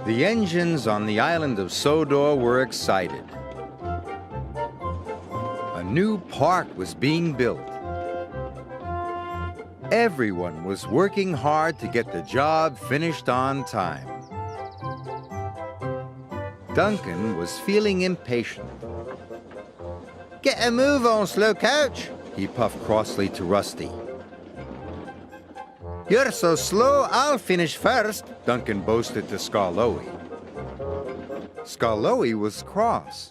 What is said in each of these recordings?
The engines on the island of Sodor were excited. A new park was being built. Everyone was working hard to get the job finished on time. Duncan was feeling impatient. "Get a move on, slow coach," he puffed crossly to Rusty. "You're so slow, I'll finish first," Duncan boasted to Skarloey. Skarloey was cross.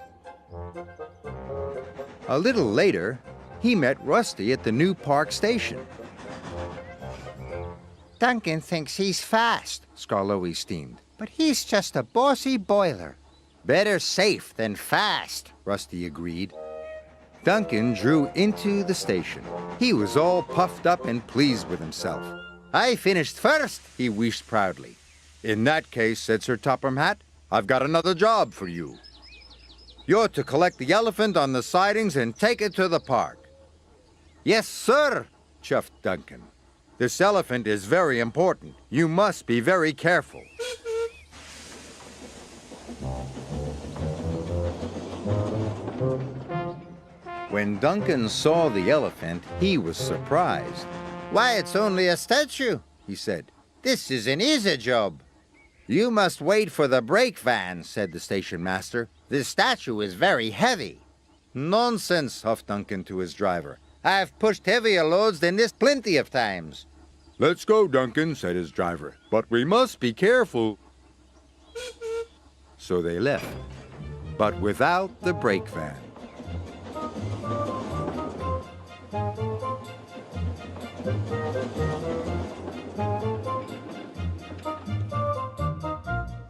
A little later, he met Rusty at the new park station. "Duncan thinks he's fast," Skarloey steamed, "but he's just a bossy boiler." "Better safe than fast," Rusty agreed. Duncan drew into the station. He was all puffed up and pleased with himself. "I finished first," he wheezed proudly. "In that case," said Sir Topham Hatt, "I've got another job for you. You're to collect the elephant on the sidings and take it to the park." "Yes, sir," chuffed Duncan. "This elephant is very important. You must be very careful." When Duncan saw the elephant, he was surprised. "Why, it's only a statue," he said. "This is an easy job." "You must wait for the brake van," said the station master. "This statue is very heavy." "Nonsense," huffed Duncan to his driver. "I've pushed heavier loads than this plenty of times." "Let's go, Duncan," said his driver. "But we must be careful." So they left, but without the brake van.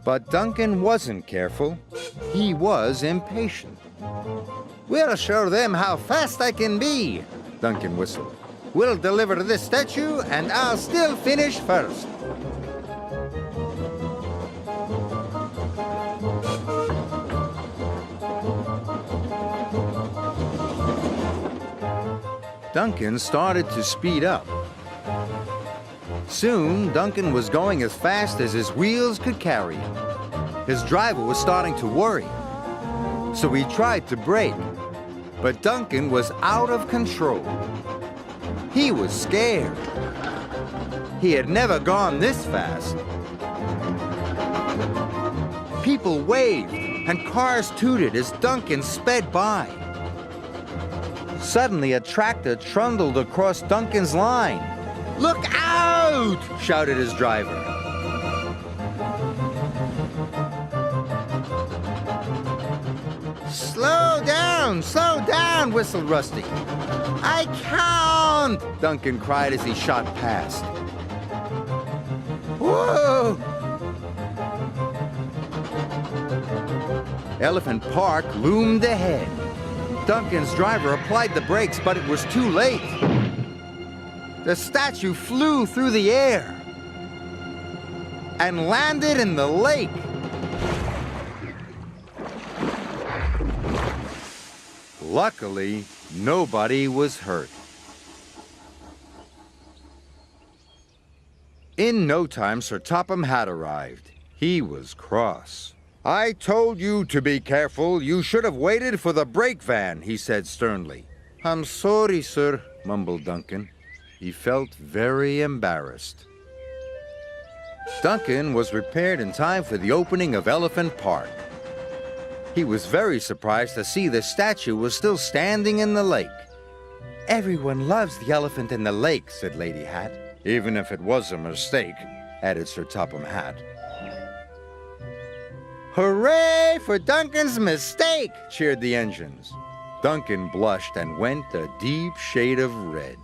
But Duncan wasn't careful. He was impatient. "We'll show them how fast I can be," Duncan whistled. "We'll deliver this statue, and I'll still finish first." Duncan started to speed up. Soon, Duncan was going as fast as his wheels could carry him. His driver was starting to worry. So he tried to brake, but Duncan was out of control. He was scared. He had never gone this fast. People waved and cars tooted as Duncan sped by. Suddenly, a tractor trundled across Duncan's line. "Look out!" shouted his driver. Slow down, whistled Rusty. "I can't!" Duncan cried as he shot past. Whoa! Elephant Park loomed ahead. Duncan's driver applied the brakes, but it was too late. The statue flew through the air and landed in the lake. Luckily, nobody was hurt. In no time, Sir Topham Hatt arrived. He was cross. "I told you to be careful. You should have waited for the brake van," he said sternly. "I'm sorry, sir," mumbled Duncan. He felt very embarrassed. Duncan was prepared in time for the opening of Elephant Park. He was very surprised to see the statue was still standing in the lake. "Everyone loves the elephant in the lake," said Lady Hatt. "Even if it was a mistake," added Sir Topham Hatt. "Hooray for Duncan's mistake!" cheered the engines. Duncan blushed and went a deep shade of red.